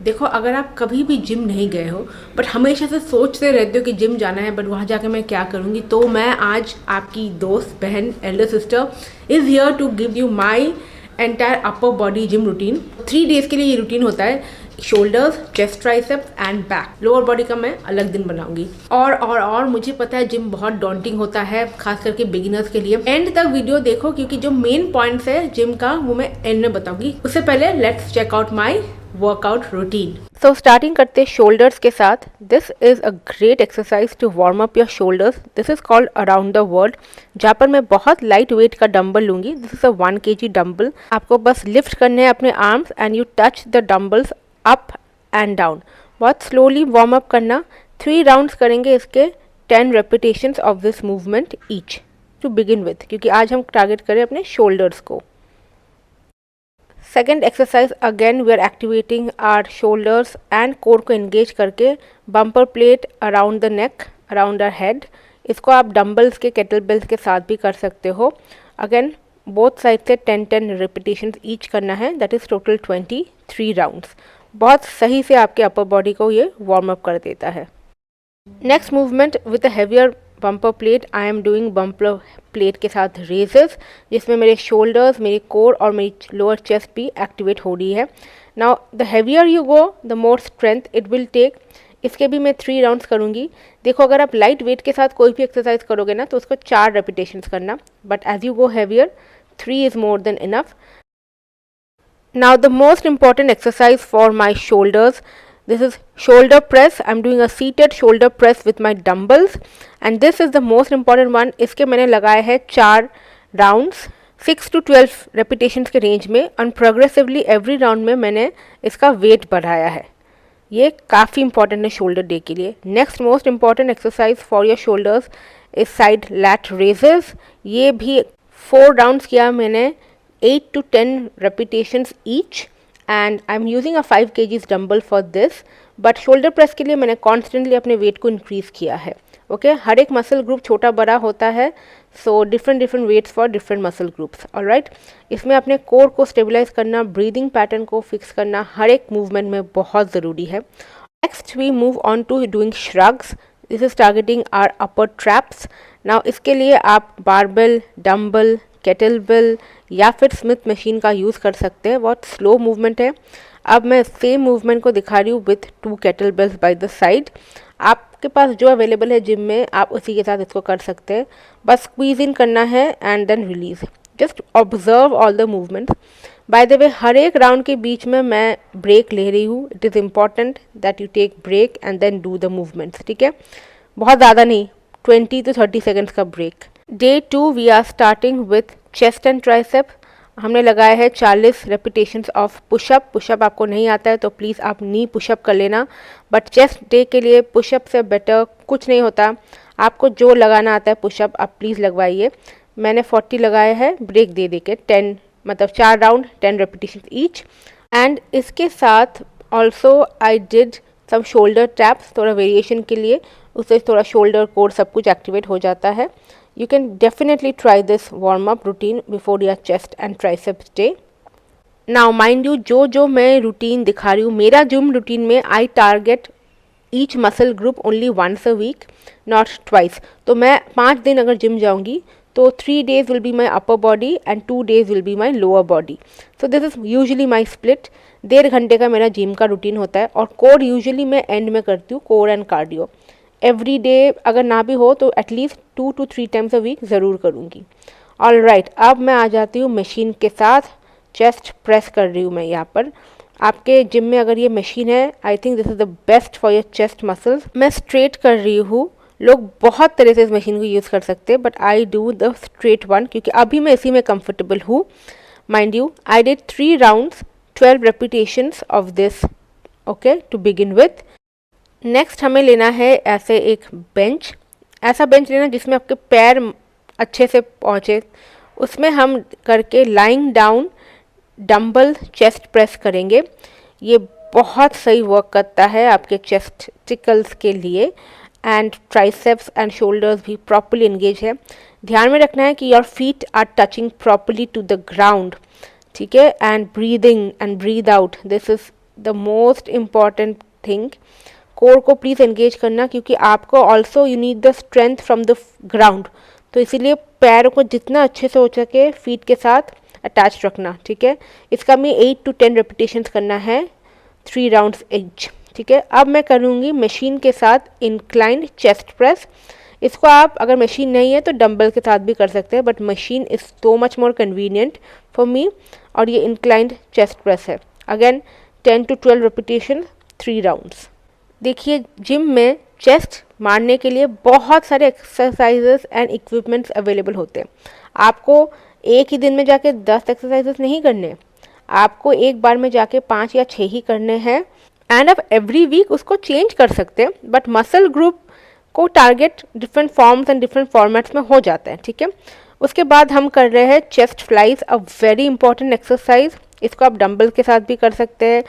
देखो, अगर आप कभी भी जिम नहीं गए हो बट हमेशा से सोचते रहते हो कि जिम जाना है बट वहाँ जाके मैं क्या करूँगी, तो मैं आज आपकी दोस्त बहन elder sister is here to give you my entire upper body gym routine. 3 days के लिए ये रूटीन होता है। Shoulders, chest, triceps and back. Lower body का मैं अलग दिन बनाऊंगी। और मुझे पता है जिम बहुत डॉन्टिंग होता है, खास करके बिगिनर्स के लिए। एंड तक वीडियो देखो क्योंकि जो मेन पॉइंट्स है जिम का वो मैं एंड में बताऊंगी। उससे पहले let's check out my workout routine. So starting करते शोल्डर्स के साथ। This is a great exercise to warm up your shoulders. This is called around the world, जहाँ पर मैं बहुत लाइट वेट का डंबल लूंगी। This is a 1 kg dumbbell. आपको बस लिफ्ट करने हैं अपने arms and you touch the dumbbells up and down. बहुत स्लोली वार्म अप करना। 3 राउंड्स करेंगे इसके, 10 repetitions of this movement each to begin with, क्योंकि आज हम टारगेट करें अपने शोल्डर्स को। Second exercise, again we are activating our shoulders and core को एंगेज करके bumper plate around the neck, around our head. इसको आप डंबल्स के, केटल बेल्स के साथ भी कर सकते हो। अगेन बोथ साइड से 10 रिपीटेशंस ईच करना है। That is total 23 rounds. बहुत सही से आपके अपर बॉडी को ये वार्म अप कर देता है। Next movement with a heavier bumper plate. I am doing bumper plate के साथ रेजेस, जिसमें मेरे शोल्डर्स, मेरे कोर और मेरी लोअर चेस्ट भी एक्टिवेट हो रही है। Now the heavier you go the more strength it will take. इसके भी मैं 3 राउंड्स करूँगी। देखो, अगर आप लाइट वेट के साथ कोई भी एक्सरसाइज करोगे ना तो उसको 4 रेपिटेशंस करना, but as you go heavier 3 is more than enough. Now the most important exercise for my shoulders, this is shoulder press. I'm doing a seated shoulder press with my dumbbells and this is the most important one. इसके मैंने लगाए हैं 4 rounds 6 to 12 repetitions के range में, and progressively every round में मैंने इसका wait बढ़ाया है। ये काफ़ी इंपॉर्टेंट है शोल्डर डे के लिए। Next most important exercise for your shoulders is side lat raises. ये भी 4 राउंड्स किया मैंने, 8 to 10 repetitions each and I'm using a 5 kgs dumbbell for this, but shoulder press के लिए मैंने constantly अपने weight को increase किया है। ओके, हर एक मसल ग्रुप छोटा बड़ा होता है, so different waits for different muscle groups. Alright, इसमें अपने कोर को स्टेबलाइज करना, ब्रीदिंग पैटर्न को फिक्स करना हर एक मूवमेंट में बहुत ज़रूरी है। Next we move on to doing shrugs. This is targeting our upper traps. Now इसके लिए आप बारबेल, डम्बल, केटल बेल या फिर स्मिथ मशीन का यूज़ कर सकते हैं। बहुत स्लो मूवमेंट है। अब मैं सेम मूवमेंट को दिखा रही हूँ with 2 kettlebells by the side. आपके पास जो अवेलेबल है जिम में आप उसी के साथ इसको कर सकते हैं। बस स्क्वीज इन करना है and then release. Just observe all the movements. By the way, हर एक राउंड के बीच में मैं ब्रेक ले रही हूँ। It is important that you take break and then do the movements. ठीक है, बहुत ज़्यादा नहीं, 20 to 30 सेकेंड्स का break. Day 2 we are starting with chest and tricep. हमने लगाया है 40 रेपिटेशंस ऑफ पुशअप। पुशअप आपको नहीं आता है तो प्लीज़ आप नी पुशअप कर लेना, बट चेस्ट डे के लिए पुशअप से बेटर कुछ नहीं होता। आपको जो लगाना आता है पुशअप आप प्लीज़ लगवाइए। मैंने 40 लगाया है ब्रेक दे के 10, मतलब 4 राउंड 10 रेपिटेशन ईच। एंड इसके साथ also I did some shoulder taps, थोड़ा वेरिएशन के लिए, उससे थोड़ा शोल्डर कोर सब कुछ एक्टिवेट हो जाता है। You can definitely try this warm-up routine before your chest and triceps day. Now mind you, जो मैं रूटीन दिखा रही हूँ, मेरा जिम रूटीन में I target each muscle group only once a week, not twice. तो मैं 5 दिन अगर जिम जाऊँगी तो 3 days will be my upper body and 2 days will be my lower body. So this is usually my split. 1.5 घंटे का मेरा gym का रूटीन होता है और कोर यूजुअली मैं एंड में करती हूँ, core and cardio. Every day अगर ना भी हो तो at least 2 to 3 times a week ज़रूर करूँगी। ऑलराइट, अब मैं आ जाती हूँ मशीन के साथ। चेस्ट प्रेस कर रही हूँ मैं यहाँ पर। आपके जिम में अगर ये मशीन है, I think this is the best for your chest muscles. मैं स्ट्रेट कर रही हूँ। लोग बहुत तरह से इस मशीन को यूज़ कर सकते हैं, but I do the straight one क्योंकि अभी मैं इसी में कंफर्टेबल हूँ। Mind you, I did 3 rounds 12 repetitions of this, okay, to begin with. Next हमें लेना है ऐसे एक बेंच। ऐसा बेंच लेना जिसमें आपके पैर अच्छे से पहुँचे। उसमें हम करके lying down dumbbell chest press करेंगे। ये बहुत सही वर्क करता है आपके चेस्ट टिकल्स के लिए एंड ट्राइसेप्स एंड शोल्डर्स भी प्रॉपर्ली एंगेज है। ध्यान में रखना है कि your feet are touching properly to the ground, ठीक है, and breathing and breathe out, this is the most important thing, core को प्लीज़ एंगेज करना, क्योंकि आपको also you need the strength from the ground. तो इसीलिए पैरों को जितना अच्छे से हो सके फीट के साथ अटैच रखना, ठीक है। इसका भी 8 to 10 रेपिटेशंस करना है, 3 राउंड्स एच, ठीक है। अब मैं करूँगी मशीन के साथ इंक्लाइंड चेस्ट प्रेस। इसको आप अगर मशीन नहीं है तो डंबल के साथ भी कर सकते हैं, but machine is so much more convenient for me. और ये इंक्लाइंड चेस्ट प्रेस है। Again 10 to 12 repetition, 3 rounds. देखिए जिम में चेस्ट मारने के लिए बहुत सारे एक्सरसाइजेस एंड इक्विपमेंट्स अवेलेबल होते हैं। आपको एक ही दिन में जाके 10 एक्सरसाइजेस नहीं करने, आपको एक बार में जाके 5 या 6 ही करने हैं। एंड आप एवरी वीक उसको चेंज कर सकते हैं, बट मसल ग्रुप को target different forms and different formats में हो जाता है, ठीक है। उसके बाद हम कर रहे हैं chest flies, a very important exercise. इसको आप डंबल के साथ भी कर सकते हैं,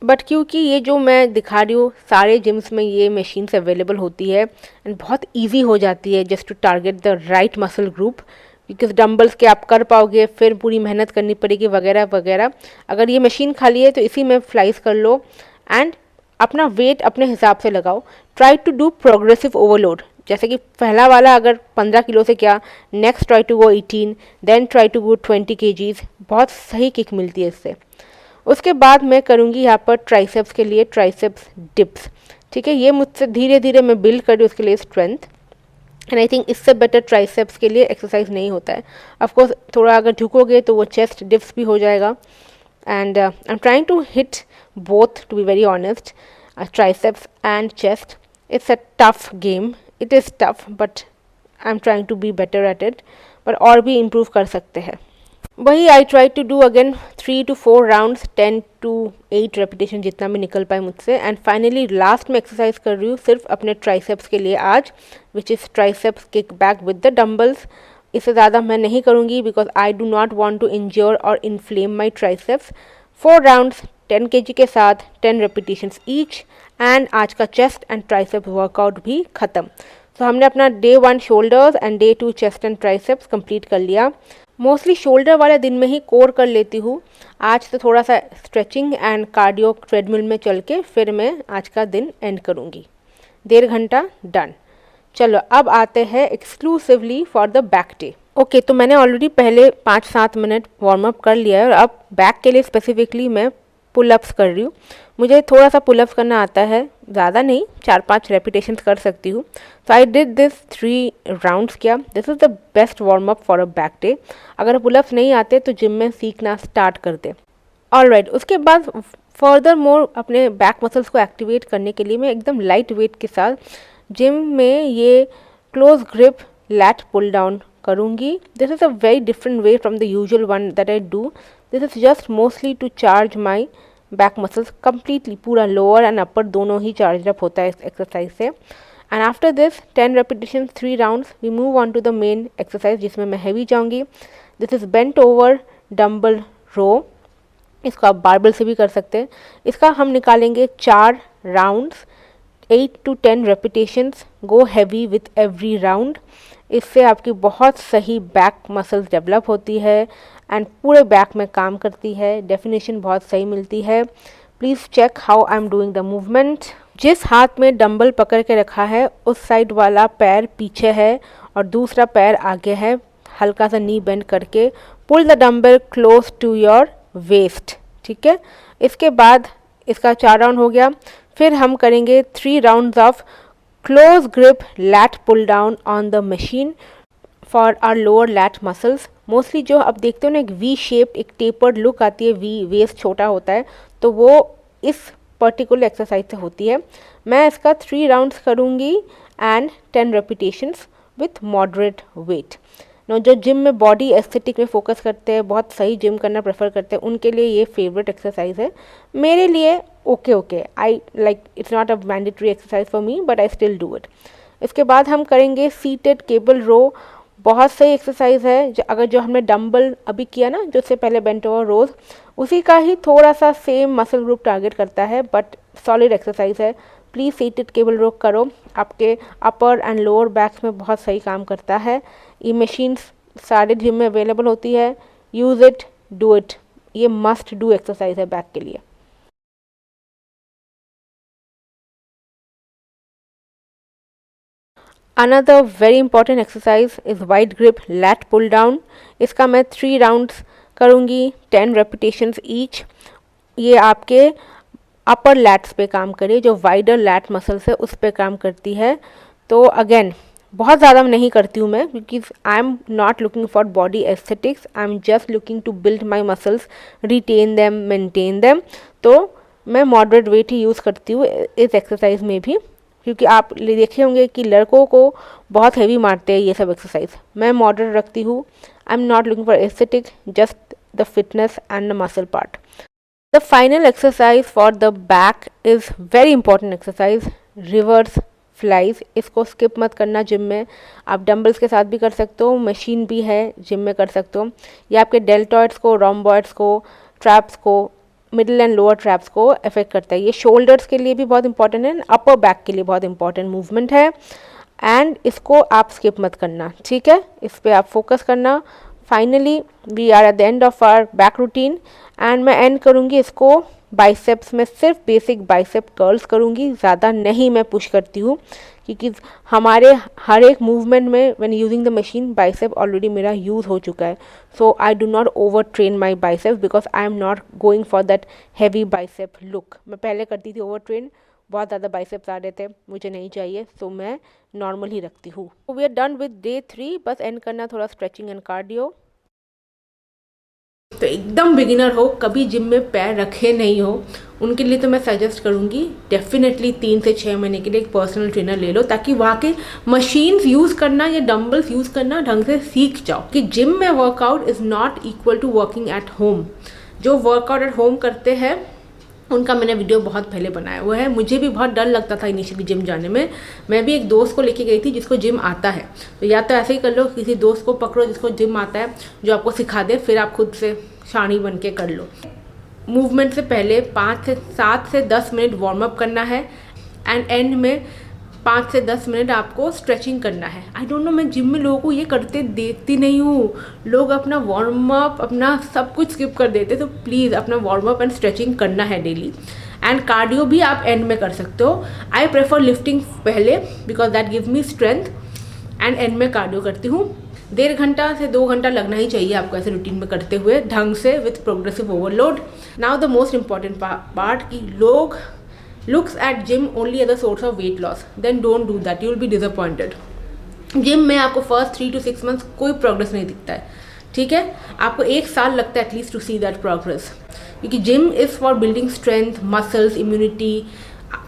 बट क्योंकि ये जो मैं दिखा रही हूँ सारे जिम्स में ये मशीन्स अवेलेबल होती है एंड बहुत इजी हो जाती है just to target the right muscle group, because dumbbells के आप कर पाओगे, फिर पूरी मेहनत करनी पड़ेगी वगैरह वगैरह। अगर ये मशीन खाली है तो इसी में फ्लाइज कर लो एंड अपना वेट अपने हिसाब से लगाओ। Try to do progressive overload, जैसे कि पहला वाला अगर 15 किलो से किया, next try to go 18, then try to go 20 kgs। बहुत सही किक मिलती है इससे। उसके बाद मैं करूँगी यहाँ पर ट्राइसेप्स के लिए ट्राइसेप्स डिप्स, ठीक है। ये मुझसे धीरे धीरे मैं बिल्ड कर रही हूँ उसके लिए स्ट्रेंथ, एंड आई थिंक इससे बेटर ट्राइसेप्स के लिए एक्सरसाइज नहीं होता है। ऑफकोर्स थोड़ा अगर झुकोगे तो वो चेस्ट डिप्स भी हो जाएगा। And I am trying to hit both, to be very honest, triceps and chest. It's a tough game. It is tough, but I'm trying to be better at it. पर और भी improve कर सकते हैं। वही I try to do again 3 to 4 rounds, 10 to 8 repetition जितना भी निकल पाए मुझसे। एंड फाइनली लास्ट में एक्सरसाइज कर रही हूँ सिर्फ अपने ट्राइसेप्स के लिए आज, which is triceps kick back with the dumbbells. इससे ज़्यादा मैं नहीं करूँगी because I do not want to injure और inflame my triceps. 4 rounds 10 kg के साथ 10 रेपिटेशंस ईच, एंड आज का चेस्ट एंड ट्राइसेप्स वर्कआउट भी ख़त्म। तो हमने अपना day 1 shoulders and day 2 chest and triceps complete कर लिया। मोस्टली शोल्डर वाले दिन में ही कोर कर लेती हूँ। आज तो थोड़ा सा स्ट्रेचिंग एंड कार्डियो ट्रेडमिल में चल के फिर मैं आज का दिन एंड करूँगी। 1.5 घंटा डन। चलो अब आते हैं exclusively for the back day. Okay, तो मैंने ऑलरेडी पहले 5-7 मिनट वार्म अप कर लिया है और अब बैक के लिए स्पेसिफिकली मैं पुलअप्स कर रही हूँ। मुझे थोड़ा सा पुलअप्स करना आता है, ज़्यादा नहीं, 4-5 रेपिटेशंस कर सकती हूँ। सो आई डिड दिस 3 राउंड्स किया। This is the best warm up for a back day. अगर पुलअप्स नहीं आते तो जिम में सीखना स्टार्ट कर दे। ऑलराइट, उसके बाद फर्दर मोर अपने बैक मसल्स को एक्टिवेट करने के लिए मैं एकदम लाइट वेट के साथ जिम में ये close grip lat pull down करूँगी। This is a very different way from the usual one that I do. This is just mostly to charge my back muscles completely. पूरा lower and upper दोनों ही charge up होता है इस exercise से। And after this 10 repetition 3 rounds we move on to the main exercise जिसमें मैं heavy जाऊँगी। This is bent over dumbbell रो। इसको आप बारबल से भी कर सकते हैं। इसका हम निकालेंगे 4 rounds, 8 to 10 repetitions. Go heavy with every round. इससे आपकी बहुत सही बैक मसल्स डेवलप होती है एंड पूरे बैक में काम करती है। डेफिनेशन बहुत सही मिलती है। Please check how I am doing the movement. जिस हाथ में डंबल पकड़ के रखा है उस साइड वाला पैर पीछे है और दूसरा पैर आगे है। हल्का सा नी बेंड करके pull the dumbbell close to your waist, ठीक है। इसके बाद इसका 4 राउंड हो गया। फिर हम करेंगे 3 rounds of close grip lat pull down on the machine for our lower lat muscles. Mostly जो आप देखते हो ना, एक वी शेप्ड, एक टेपर्ड लुक आती है, वी वेस्ट छोटा होता है, तो वो इस पर्टिकुलर एक्सरसाइज से होती है। मैं इसका 3 राउंड्स करूँगी and 10 repetitions with moderate weight. जो जिम में बॉडी एस्थेटिक में फोकस करते हैं, बहुत सही जिम करना प्रेफर करते हैं, उनके लिए ये फेवरेट एक्सरसाइज है। मेरे लिए okay, I like, it's not a mandatory exercise for me but I still do it. इसके बाद हम करेंगे सीटेड केबल रो। बहुत सही एक्सरसाइज है। अगर जो हमने डंबल अभी किया ना, जो उससे पहले बेंट ओवर रोज, उसी का ही थोड़ा सा सेम मसल ग्रुप टारगेट करता है, बट सॉलिड एक्सरसाइज है। प्लीज़ सीटेड केबल रो करो, आपके अपर एंड लोअर बैक्स में बहुत सही काम करता है। ये मशीन्स सारे जिम में अवेलेबल होती है। Use it, do it. ये मस्ट डू एक्सरसाइज है बैक के लिए। Another very important exercise is wide grip lat pull down. इसका मैं 3 राउंड्स करूँगी, 10 रेपिटेशंस ईच। ये आपके अपर लैट्स पे काम करे, जो वाइडर लैट मसल्स है उस पे काम करती है। तो अगेन बहुत ज़्यादा नहीं करती हूँ मैं, क्योंकि I am not looking for body aesthetics, I am just looking to build my muscles, retain them, maintain them. तो मैं मॉडरेट वेट ही यूज़ करती हूँ इस एक्सरसाइज में भी, क्योंकि आप देखे होंगे कि लड़कों को बहुत हैवी मारते हैं ये सब एक्सरसाइज। मैं मॉडरेट रखती हूँ। आई am not looking for aesthetic, just the fitness and the muscle part. The final exercise for the back is very important exercise, reverse flies। इसको skip मत करना जिम में। आप डंबल्स के साथ भी कर सकते हो, मशीन भी है जिम में कर सकते हो। ये आपके डेल्टॉइड्स को, रोम्बॉइड्स को, ट्रैप्स को, मिडिल एंड लोअर ट्रैप्स को अफेक्ट करता है। ये शोल्डर्स के लिए भी बहुत इंपॉर्टेंट है, अपर बैक के लिए बहुत इंपॉर्टेंट मूवमेंट है, एंड इसको आप स्किप मत करना, ठीक है। इस पर आप फोकस करना। Finally we are at the end of our back routine, and मैं एंड करूँगी इसको बाइसेप्स में। सिर्फ बेसिक बाइसेप कर्ल्स करूँगी, ज़्यादा नहीं मैं पुश करती हूँ, क्योंकि हमारे हर एक मूवमेंट में when using the machine bicep already मेरा यूज़ हो चुका है। So I do not over train my biceps because I am not going for that heavy bicep look. मैं पहले करती थी ओवर ट्रेन, बहुत ज़्यादा बाइसेप्स आ रहे थे, मुझे नहीं चाहिए, सो मैं नॉर्मल ही रखती हूँ। We are done with day 3, बस एंड करना थोड़ा स्ट्रेचिंग एंड कार्डियो। तो एकदम बिगिनर हो, कभी जिम में पैर रखे नहीं हो, उनके लिए तो मैं सजेस्ट करूँगी डेफिनेटली 3 से 6 महीने के लिए एक पर्सनल ट्रेनर ले लो, ताकि वहाँ के मशीन्स यूज़ करना या डंबल्स यूज़ करना ढंग से सीख जाओ। कि जिम में workout is not equal to working at home. जो वर्कआउट एट होम करते हैं उनका मैंने वीडियो बहुत पहले बनाया हुआ है। मुझे भी बहुत डर लगता था इनिशियली जिम जाने में। मैं भी एक दोस्त को लेके गई थी जिसको जिम आता है, तो या तो ऐसे ही कर लो, किसी दोस्त को पकड़ो जिसको जिम आता है, जो आपको सिखा दे, फिर आप खुद से शानी बन के कर लो। मूवमेंट से पहले 7 से 10 मिनट वार्म अप करना है, एंड एंड में 5 से 10 मिनट आपको स्ट्रेचिंग करना है। आई डोंट नो, मैं जिम में लोगों को ये करते देखती नहीं हूँ। लोग अपना वार्म अप, अपना सब कुछ स्किप कर देते। तो प्लीज़ अपना वार्म अप एंड स्ट्रेचिंग करना है डेली। एंड कार्डियो भी आप एंड में कर सकते हो। आई प्रेफर लिफ्टिंग पहले because that give me strength, and and में कार्डियो करती हूँ। 1.5 घंटा से 2 घंटा लगना ही चाहिए आपको ऐसे रूटीन में करते हुए ढंग से, with progressive overload. Now the most important part, कि लोग looks at gym only as a source of weight loss, then don't do that, you will be disappointed। Gym में आपको फर्स्ट 3 to 6 मंथ्स कोई प्रोग्रेस नहीं दिखता है, ठीक है। आपको 1 साल लगता है at least to see that progress, क्योंकि gym is for building strength, muscles, immunity,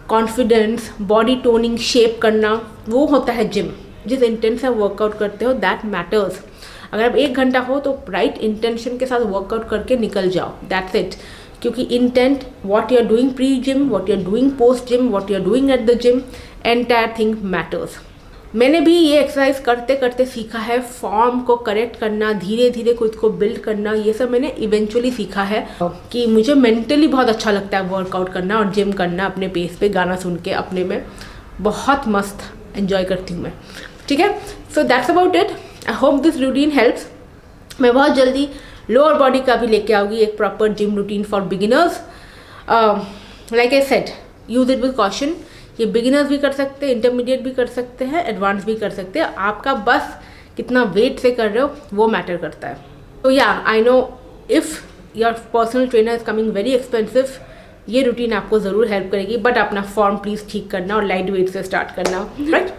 confidence, body toning, shape करना, वो होता है जिम। जिस इंटेंस से वर्कआउट करते हो दैट मैटर्स। अगर आप 1 घंटा हो तो राइट इंटेंशन के साथ वर्कआउट करके निकल जाओ, दैट्स इट। क्योंकि intent, what you are doing pre gym, what you are doing post gym, what you are doing at the gym, entire thing matters. मैंने भी ये एक्सरसाइज करते करते सीखा है, फॉर्म को करेक्ट करना, धीरे धीरे खुद को बिल्ड करना, ये सब मैंने इवेंचुअली सीखा है। कि मुझे मेंटली बहुत अच्छा लगता है वर्कआउट करना और जिम करना अपने पेस पे, गाना सुन के अपने में बहुत मस्त एंजॉय करती हूँ मैं, ठीक है। So that's about it. I hope this routine helps. मैं बहुत जल्दी लोअर बॉडी का भी लेके आऊँगी एक proper gym routine for beginners. Like I said, use it with caution. ये बिगिनर्स भी कर सकते हैं, इंटरमीडिएट भी कर सकते हैं, एडवांस भी कर सकते हैं। आपका बस कितना वेट से कर रहे हो वो मैटर करता है। तो या I know if your personal trainer is coming very expensive, ये रूटीन आपको ज़रूर हेल्प करेगी, बट अपना फॉर्म प्लीज़ ठीक करना और लाइट वेट से स्टार्ट करना, राइट।